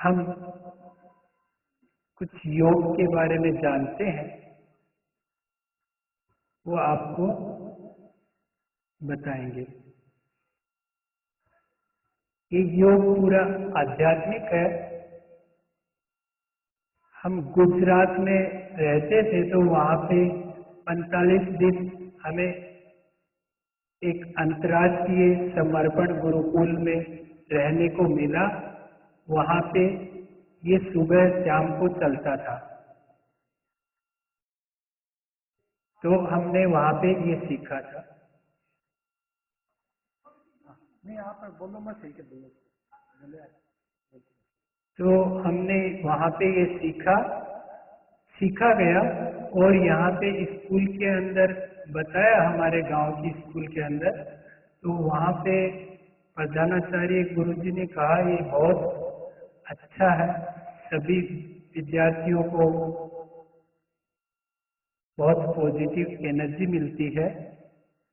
हम कुछ योग के बारे में जानते हैं, वो आपको बताएंगे। ये योग पूरा आध्यात्मिक है। हम गुजरात में रहते थे तो वहाँ पे 45 दिन हमें एक अंतर्राष्ट्रीय समर्पण गुरुकुल में रहने को मिला। वहाँ पे ये सुबह शाम को चलता था, तो हमने वहाँ पे ये सीखा था। नहीं, आप बोलो, मैं सही कर दूंगा। तो हमने वहाँ पे ये सीखा गया और यहाँ पे स्कूल के अंदर बताया, हमारे गांव की स्कूल के अंदर। तो वहाँ पे प्रधानाचार्य गुरुजी ने कहा ये बहुत अच्छा है, सभी विद्यार्थियों को बहुत पॉजिटिव एनर्जी मिलती है।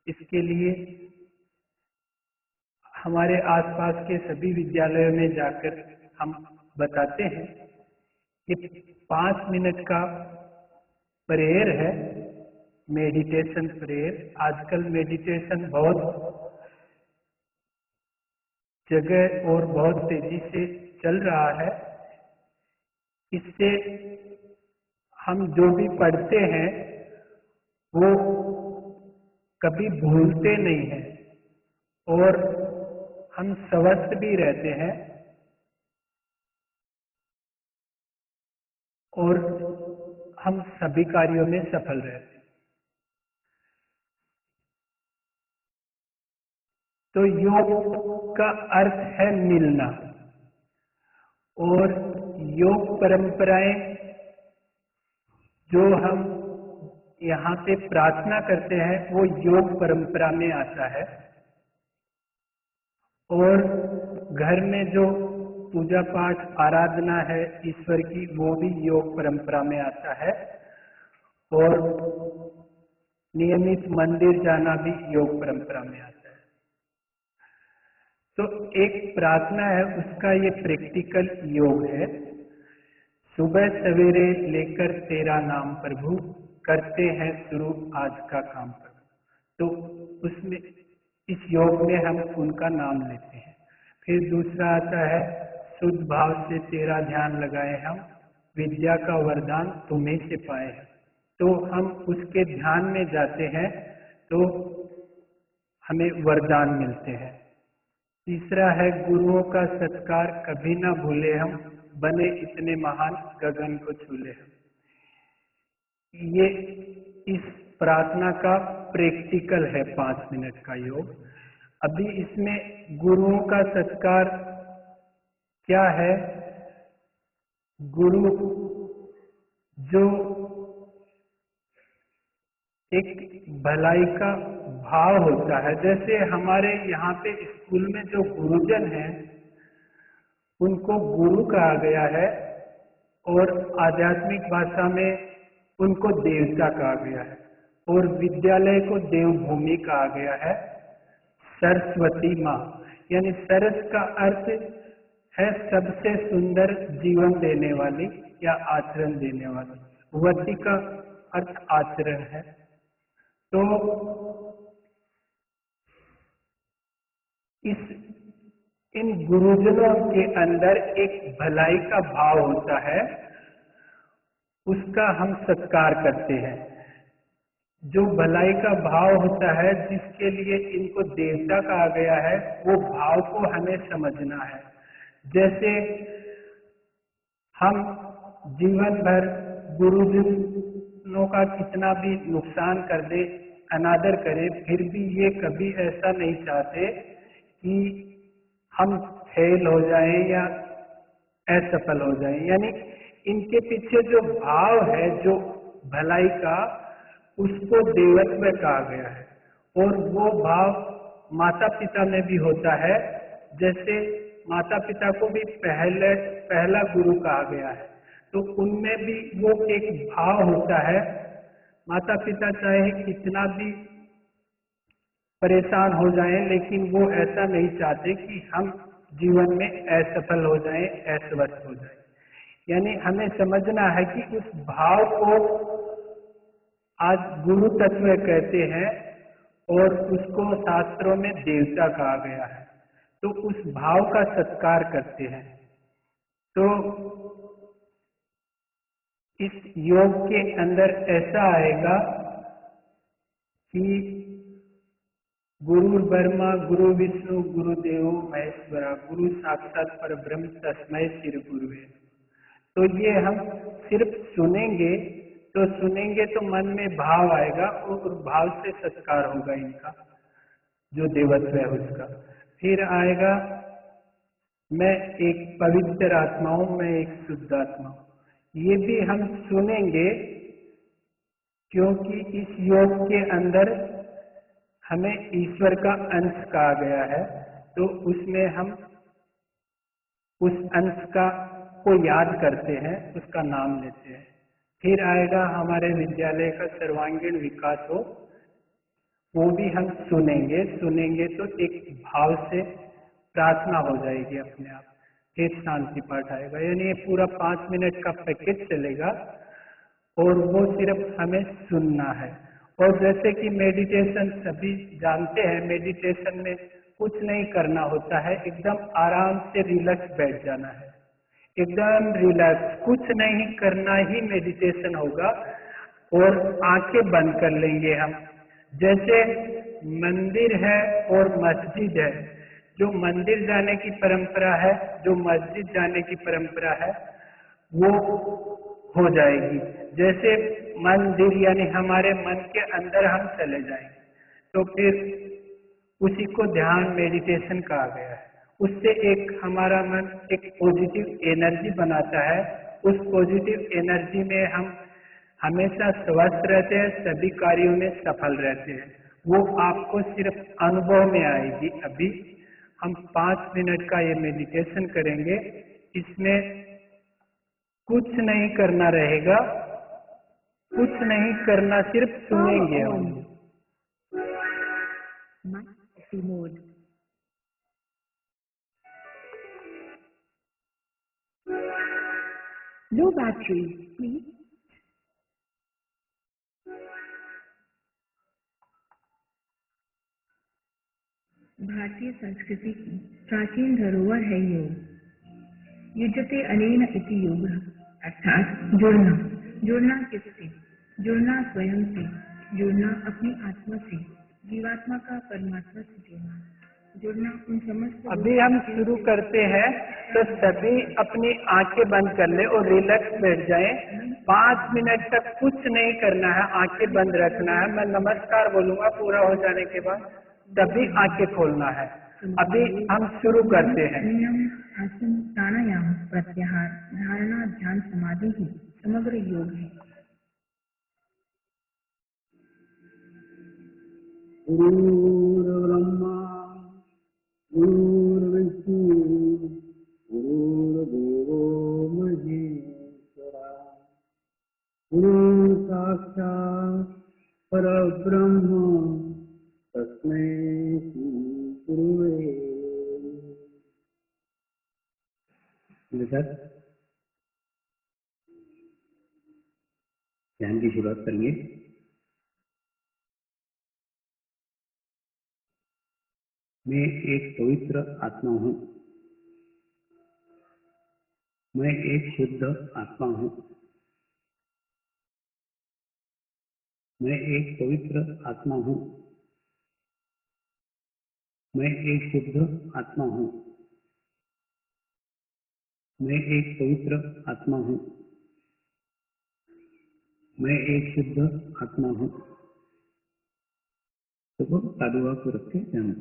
इसके लिए हमारे आसपास के सभी विद्यालयों में जाकर हम बताते हैं। ये 5 मिनट का प्रेयर है, मेडिटेशन प्रेयर। आजकल मेडिटेशन बहुत जगह और बहुत तेजी से चल रहा है। इससे हम जो भी पढ़ते हैं वो कभी भूलते नहीं हैं और हम स्वस्थ भी रहते हैं और हम सभी कार्यों में सफल रहते हैं। तो योग का अर्थ है मिलना, और योग परंपराएं जो हम यहाँ पे प्रार्थना करते हैं वो योग परंपरा में आता है, और घर में जो पूजा पाठ आराधना है ईश्वर की वो भी योग परंपरा में आता है, और नियमित मंदिर जाना भी योग परंपरा में आता है। तो एक प्रार्थना है, उसका ये प्रैक्टिकल योग है। सुबह सवेरे लेकर तेरा नाम प्रभु, करते हैं शुरू आज का काम प्रभु। तो उसमें इस योग में हम उनका नाम लेते हैं। फिर दूसरा आता है, शुद्ध भाव से तेरा ध्यान लगाए हम, विद्या का वरदान तुम्हें से पाए हैं। तो हम उसके ध्यान में जाते हैं तो हमें वरदान मिलते हैं। तीसरा है, गुरुओं का सत्कार कभी ना भूले हम, बने इतने महान गगन को छूले हम। ये इस प्रार्थना का प्रैक्टिकल है 5 मिनट का योग। अभी इसमें गुरुओं का सत्कार क्या है? गुरु जो एक भलाई का भाव होता है, जैसे हमारे यहाँ पे स्कूल में जो गुरुजन हैं उनको गुरु कहा गया है, और आध्यात्मिक भाषा में उनको देवता कहा गया है, और विद्यालय को देवभूमि कहा गया है। सरस्वती माँ, यानी सरस का अर्थ है सबसे सुंदर जीवन देने वाली या आचरण देने वाली। वती का अर्थ आचरण है। तो इन गुरुजनों के अंदर एक भलाई का भाव होता है, उसका हम सत्कार करते हैं। जो भलाई का भाव होता है, जिसके लिए इनको देवता कहा गया है, वो भाव को हमें समझना है। जैसे हम जीवन भर गुरुजनों का कितना भी नुकसान कर दे, अनादर करें, फिर भी ये कभी ऐसा नहीं चाहते कि हम फेल हो जाएं या असफल हो जाएं। यानी इनके पीछे जो भाव है, जो भलाई का, उसको देवत्व कहा गया है। और वो भाव माता पिता में भी होता है। जैसे माता पिता को भी पहला गुरु कहा गया है, तो उनमें भी वो एक भाव होता है। माता पिता चाहे कितना भी परेशान हो जाएं, लेकिन वो ऐसा नहीं चाहते कि हम जीवन में असफल हो जाएं, अस्वस्थ हो जाएं। यानी हमें समझना है कि उस भाव को आज गुरु तत्व कहते हैं और उसको शास्त्रों में देवता कहा गया है। तो उस भाव का सत्कार करते हैं। तो इस योग के अंदर ऐसा आएगा कि गुरु ब्रह्मा गुरु विष्णु गुरुदेव महेश्वरा गुरु साक्षात परब्रह्म तस्मै श्री गुरुवे। तो ये हम सिर्फ सुनेंगे तो मन में भाव आएगा और भाव से सत्कार होगा इनका, जो देवत्व है उसका। फिर आएगा मैं एक पवित्र आत्मा हूं, मैं एक शुद्ध आत्मा हूं। ये भी हम सुनेंगे क्योंकि इस योग के अंदर हमें ईश्वर का अंश कहा गया है। तो उसमें हम उस अंश को याद करते हैं, उसका नाम लेते हैं। फिर आएगा हमारे विद्यालय का सर्वांगीण विकास हो, वो भी हम सुनेंगे तो एक भाव से प्रार्थना हो जाएगी अपने आप। फिर शांति पाठ आएगा। यानी ये पूरा 5 मिनट का पैकेज चलेगा और वो सिर्फ हमें सुनना है। और जैसे कि मेडिटेशन सभी जानते हैं, मेडिटेशन में कुछ नहीं करना होता है, एकदम आराम से रिलैक्स बैठ जाना है, एकदम रिलैक्स, कुछ नहीं करना ही मेडिटेशन होगा। और आंखें बंद कर लेंगे हम। जैसे मंदिर है और मस्जिद है, जो मंदिर जाने की परंपरा है, जो मस्जिद जाने की परंपरा है, वो हो जाएगी। जैसे मंदिर यानी हमारे मन के अंदर हम चले जाएंगे, तो फिर उसी को ध्यान मेडिटेशन कहा गया है। उससे एक हमारा मन एक पॉजिटिव एनर्जी बनाता है। उस पॉजिटिव एनर्जी में हम हमेशा स्वस्थ रहते हैं, सभी कार्यों में सफल रहते हैं। वो आपको सिर्फ अनुभव में आएगी। अभी हम 5 मिनट का ये मेडिटेशन करेंगे। इसमें कुछ नहीं करना रहेगा, कुछ नहीं करना, सिर्फ सुनेंगे हम। Mode. Low battery, please. भारतीय संस्कृति की प्राचीन धरोहर है योग। युज्यते अनेन इति योग, अर्थात जुड़ना। जुड़ना किससे? जुड़ना स्वयं से, जुड़ना अपनी आत्मा से, जीवात्मा का परमात्मा से जुड़ना। जुड़ना उन समस्त। अभी हम शुरू करते हैं, तो सभी अपनी आंखें बंद कर ले और रिलैक्स बैठ जाएं। 5 मिनट तक कुछ नहीं करना है, आंखें बंद रखना है। मैं नमस्कार बोलूंगा, पूरा हो जाने के बाद तभी आंखें खोलना है। अभी हम शुरू करते हैं। आसन, प्राणायाम, प्रत्याहार, धारणा, ध्यान, समाधि ही समग्र योग है। गुरुर्ब्रह्मा गुरुर्विष्णु गुरुर्देवो महेश्वरा गुरु साक्षात् परब्रह्म तस्मै श्री गुरुवे। ध्यान की शुरुआत करेंगे। मैं एक पवित्र आत्मा हूँ, मैं एक शुद्ध आत्मा हूँ, मैं एक पवित्र आत्मा हूँ, मैं एक शुद्ध आत्मा हूँ, मैं एक पवित्र आत्मा हूँ, मैं एक शुद्ध आत्मा हूँ। तो तालुआ को रखे ध्यान।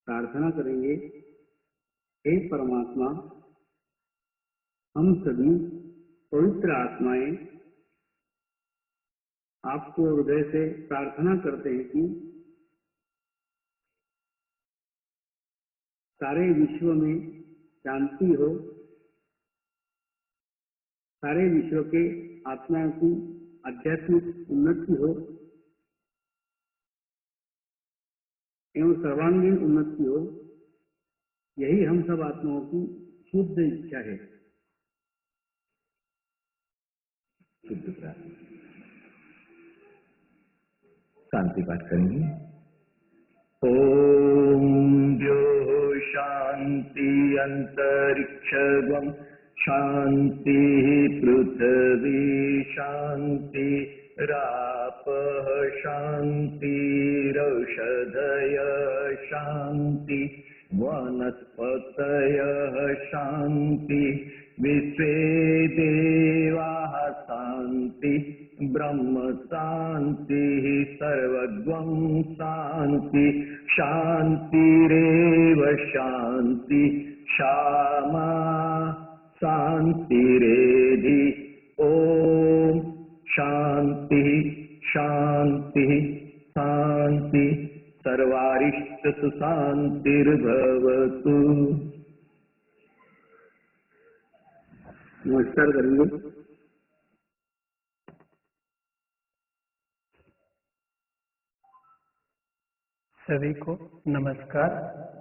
प्रार्थना करेंगे, हे परमात्मा, हम सभी पवित्र आत्माएं आपको हृदय से प्रार्थना करते हैं कि सारे विश्व में शांति हो, सारे विश्व के आत्माओं की आध्यात्मिक उन्नति हो एवं सर्वांगीण उन्नति हो। यही हम सब आत्माओं की शुद्ध इच्छा है। शुद्ध प्रार्थना, शांति पाठ करेंगे। ओम द्यो शांति अंतरिक्षगम शांति पृथ्वी शांति रापः शांति रौषधय शांति वनस्पतयः शांति विश्वे देवाः शांति ब्रह्म शांति सर्वगं शांति शांतिरेव शांति क्षमा शांतिरेधि। ओम शांति शांति शांति। सर्वारिष्ट शांतिर्भवतु। नमस्कार करेंगे। सभी को नमस्कार।